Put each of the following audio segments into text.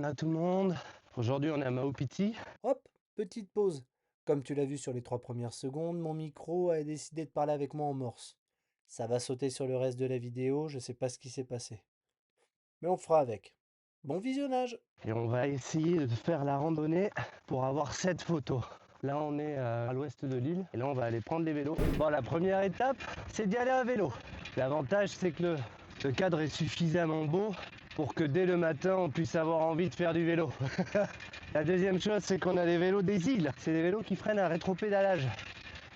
Nana tout le monde. Aujourd'hui on est à Maupiti. Hop, petite pause. Comme tu l'as vu sur les 3 premières secondes, mon micro a décidé de parler avec moi en morse. Ça va sauter sur le reste de la vidéo, je sais pas ce qui s'est passé. Mais on fera avec. Bon visionnage! Et on va essayer de faire la randonnée pour avoir 7 photos. Là on est à l'ouest de l'île et là on va aller prendre les vélos. Bon, la première étape c'est d'y aller à vélo. L'avantage c'est que le cadre est suffisamment beau pour que dès le matin on puisse avoir envie de faire du vélo. La deuxième chose c'est qu'on a des vélos des îles. C'est des vélos qui freinent à rétropédalage.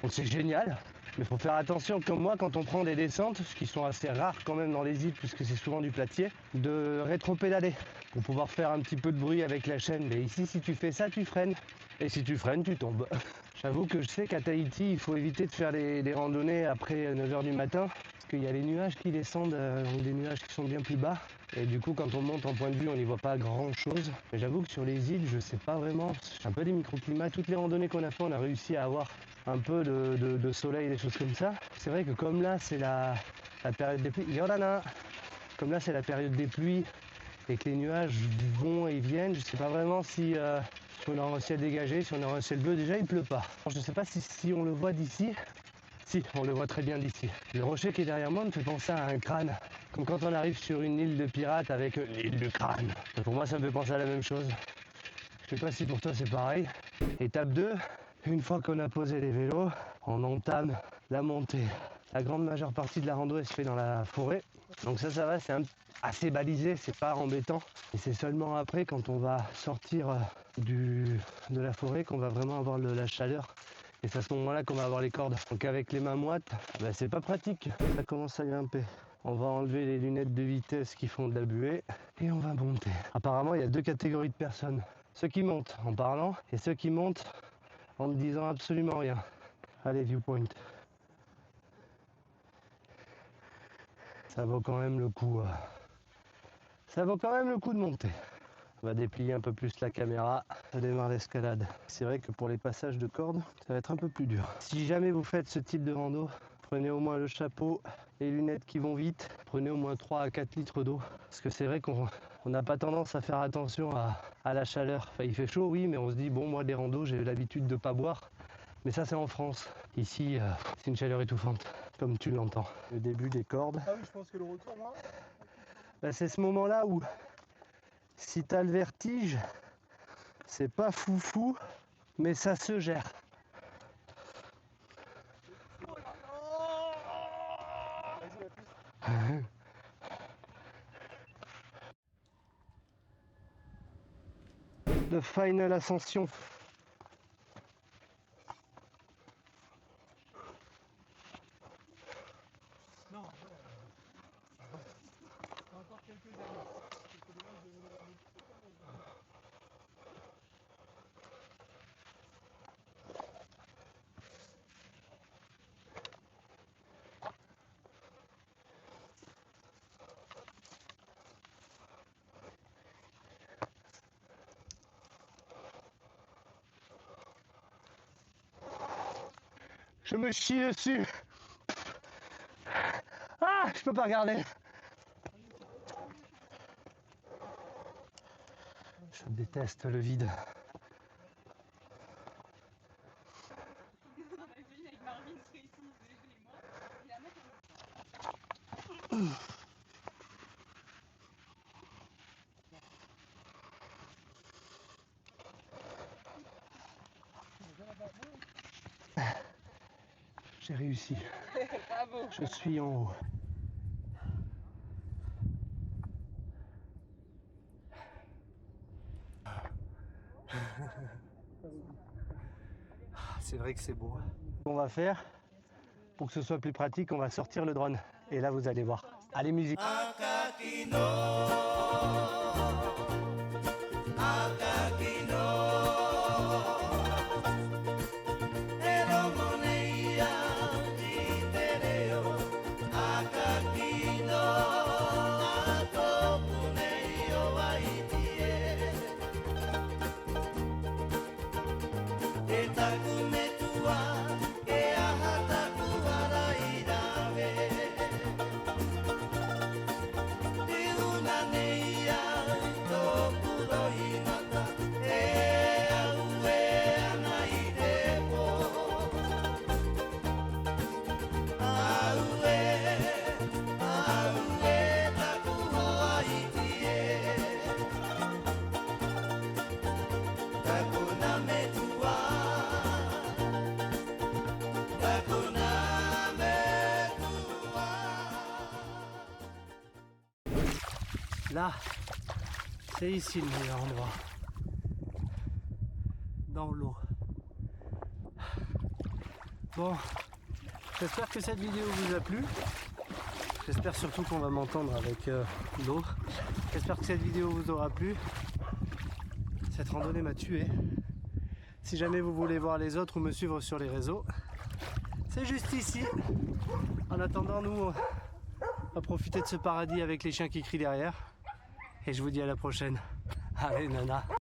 Donc c'est génial. Mais il faut faire attention, comme moi, quand on prend des descentes, ce qui sont assez rares quand même dans les îles, puisque c'est souvent du platier, de rétropédaler pour pouvoir faire un petit peu de bruit avec la chaîne. Mais ici, si tu fais ça, tu freines. Et si tu freines, tu tombes. J'avoue que je sais qu'à Tahiti, il faut éviter de faire des randonnées après 9h du matin, parce qu'il y a les nuages qui descendent, des nuages qui sont bien plus bas. Et du coup, quand on monte en point de vue, on n'y voit pas grand chose. Mais j'avoue que sur les îles, je sais pas vraiment. C'est un peu des microclimats. Toutes les randonnées qu'on a fait, on a réussi à avoir un peu de soleil, des choses comme ça. C'est vrai que comme là, c'est la période des pluies. Yorana. Comme là, c'est la période des pluies et que les nuages vont et viennent. Je sais pas vraiment si on aura un ciel dégagé, si on aura un ciel bleu. Déjà, il pleut pas. Je sais pas si on le voit d'ici. Si, on le voit très bien d'ici. Le rocher qui est derrière moi me fait penser à un crâne. Comme quand on arrive sur une île de pirates avec l'île du crâne. Et pour moi, ça me fait penser à la même chose. Je sais pas si pour toi c'est pareil. Étape 2, une fois qu'on a posé les vélos, on entame la montée. La grande majeure partie de la rando elle se fait dans la forêt. Donc ça va, c'est assez balisé, c'est pas embêtant. Et c'est seulement après, quand on va sortir de la forêt, qu'on va vraiment avoir la chaleur. Et c'est à ce moment-là qu'on va avoir les cordes. Donc avec les mains moites, c'est pas pratique. Ça commence à grimper. On va enlever les lunettes de vitesse qui font de la buée et on va monter. Apparemment, il y a 2 catégories de personnes. Ceux qui montent en parlant et ceux qui montent en ne disant absolument rien. Allez, viewpoint. Ça vaut quand même le coup. Ça vaut quand même le coup de monter. On va déplier un peu plus la caméra. Ça démarre l'escalade. C'est vrai que pour les passages de cordes, ça va être un peu plus dur. Si jamais vous faites ce type de rando, prenez au moins le chapeau, les lunettes qui vont vite. Prenez au moins 3 à 4 litres d'eau. Parce que c'est vrai qu'on n'a pas tendance à faire attention à la chaleur. Enfin, il fait chaud, oui, mais on se dit, bon, moi, des randos, j'ai l'habitude de pas boire. Mais ça, c'est en France. Ici, c'est une chaleur étouffante, comme tu l'entends. Le début des cordes. Ah oui, je pense que le retour, moi. C'est ce moment-là où, si t'as le vertige, c'est pas foufou, mais ça se gère. Oh là là. Vas-y, à plus. The final ascension. Non, encore quelques années. C'est dommage de venir à bout. Je me chie dessus. Ah, je peux pas regarder. Je déteste le vide. J'ai réussi. Bravo. Je suis en haut. C'est vrai que c'est beau. On va faire, pour que ce soit plus pratique, on va sortir le drone. Et là, vous allez voir. Allez, musique. Una Là, c'est ici le meilleur endroit. Dans l'eau. Bon, j'espère que cette vidéo vous a plu. J'espère surtout qu'on va m'entendre avec l'eau. J'espère que cette vidéo vous aura plu. Cette randonnée m'a tué. Si jamais vous voulez voir les autres ou me suivre sur les réseaux, c'est juste ici. En attendant, nous, on va profiter de ce paradis avec les chiens qui crient derrière. Et je vous dis à la prochaine. Allez, nana.